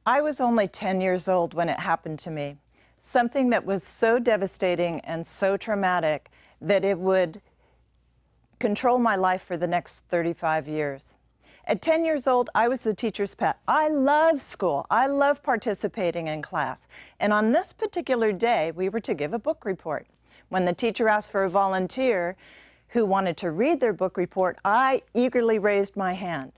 I was only 10 years old when it happened to me. Something that was so devastating and so traumatic that it would control my life for the next 35 years. At 10 years old, I was the teacher's pet. I love school. I love participating in class. And on this particular day, we were to give a book report. When the teacher asked for a volunteer who wanted to read their book report, I eagerly raised my hand.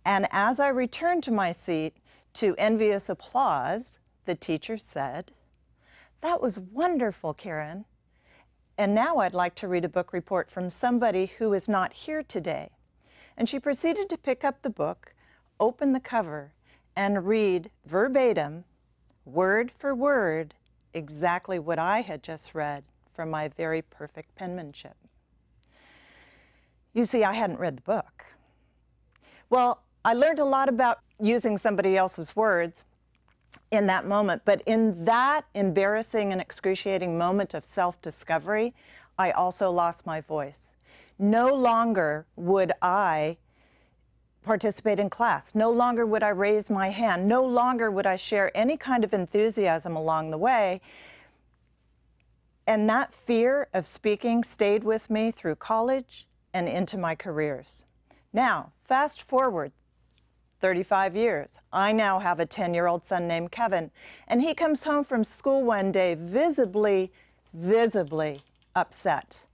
And as I returned to my seat, to envious applause, the teacher said, "That was wonderful, Karen. And now I'd like to read a book report from somebody who is not here today." And she proceeded to pick up the book, open the cover, and read verbatim, word for word, exactly what I had just read from my very perfect penmanship. You see, I hadn't read the book. Well, I learned a lot about using somebody else's words in that moment, but in that embarrassing and excruciating moment of self-discovery, I also lost my voice. No longer would I participate in class. No longer would I raise my hand. No longer would I share any kind of enthusiasm along the way. And that fear of speaking stayed with me through college and into my careers. Now, fast forward 35 years. I now have a 10-year-old son named Kevin, and he comes home from school one day visibly upset.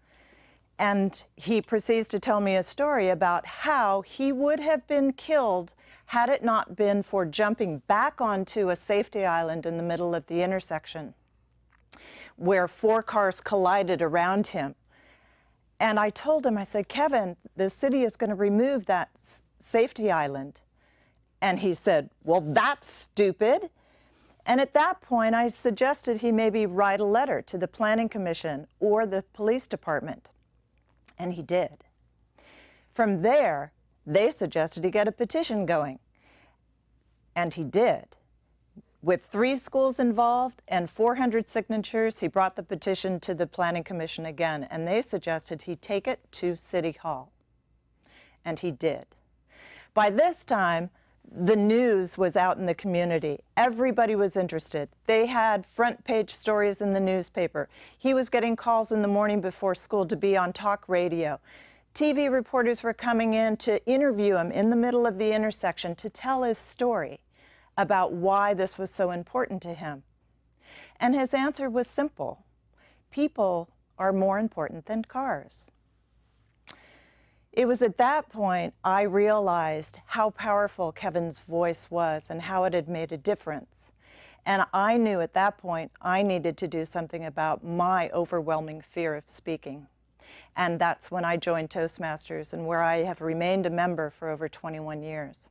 And he proceeds to tell me a story about how he would have been killed had it not been for jumping back onto a safety island in the middle of the intersection where 4 cars collided around him. And I told him, I said, "Kevin, the city is going to remove that safety island." And he said, "Well, that's stupid." And at that point, I suggested he maybe write a letter to the Planning Commission or the police department. And he did. From there, they suggested he get a petition going. And he did. With 3 schools involved and 400 signatures, he brought the petition to the Planning Commission again, and they suggested he take it to City Hall. And he did. By this time, the news was out in the community. Everybody was interested. They had front page stories in the newspaper. He was getting calls in the morning before school to be on talk radio. TV reporters were coming in to interview him in the middle of the intersection to tell his story about why this was so important to him. And his answer was simple. People are more important than cars. It was at that point I realized how powerful Kevin's voice was and how it had made a difference. And I knew at that point I needed to do something about my overwhelming fear of speaking. And that's when I joined Toastmasters, and where I have remained a member for over 21 years.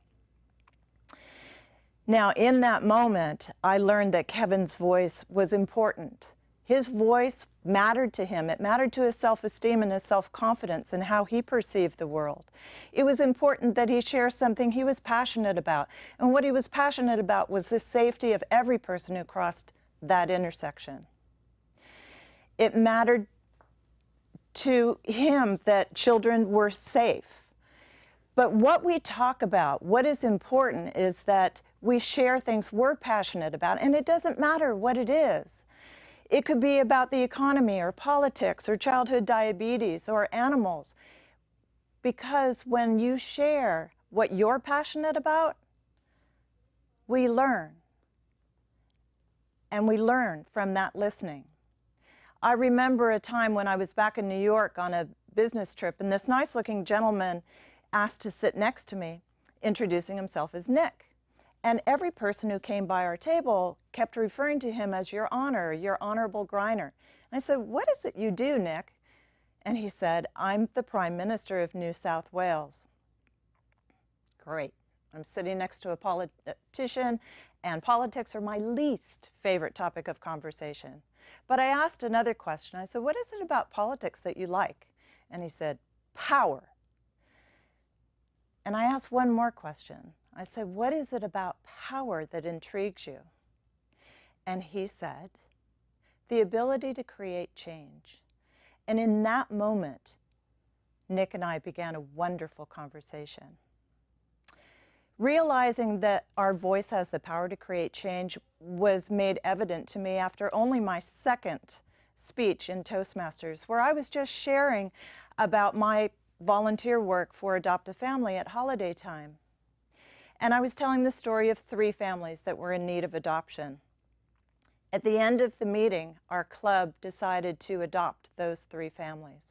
Now, in that moment, I learned that Kevin's voice was important. His voice mattered to him. It mattered to his self-esteem and his self-confidence and how he perceived the world. It was important that he share something he was passionate about. And what he was passionate about was the safety of every person who crossed that intersection. It mattered to him that children were safe. But what we talk about, what is important, is that we share things we're passionate about, and it doesn't matter what it is. It could be about the economy or politics or childhood diabetes or animals. Because when you share what you're passionate about, we learn. And we learn from that listening. I remember a time when I was back in New York on a business trip, and this nice-looking gentleman asked to sit next to me, introducing himself as Nick. And every person who came by our table kept referring to him as Your Honor, Your Honorable Griner. And I said, "What is it you do, Nick?" And he said, "I'm the Prime Minister of New South Wales." Great. I'm sitting next to a politician, and politics are my least favorite topic of conversation. But I asked another question. I said, "What is it about politics that you like?" And he said, "Power." And I asked one more question. I said, "What is it about power that intrigues you?" And he said, "The ability to create change." And in that moment, Nick and I began a wonderful conversation. Realizing that our voice has the power to create change was made evident to me after only my second speech in Toastmasters, where I was just sharing about my volunteer work for Adopt a Family at holiday time. And I was telling the story of 3 families that were in need of adoption. At the end of the meeting, our club decided to adopt those 3 families.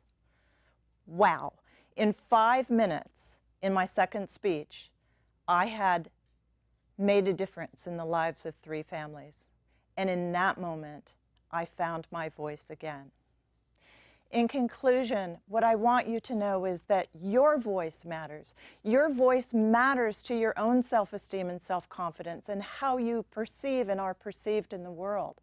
Wow! In 5 minutes, in my second speech, I had made a difference in the lives of 3 families. And in that moment, I found my voice again. In conclusion, what I want you to know is that your voice matters. Your voice matters to your own self-esteem and self-confidence and how you perceive and are perceived in the world.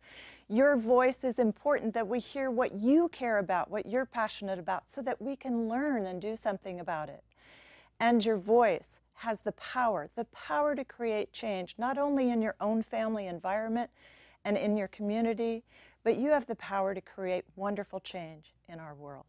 Your voice is important, that we hear what you care about, what you're passionate about, so that we can learn and do something about it. And your voice has the power to create change, not only in your own family environment and in your community, but you have the power to create wonderful change in our world.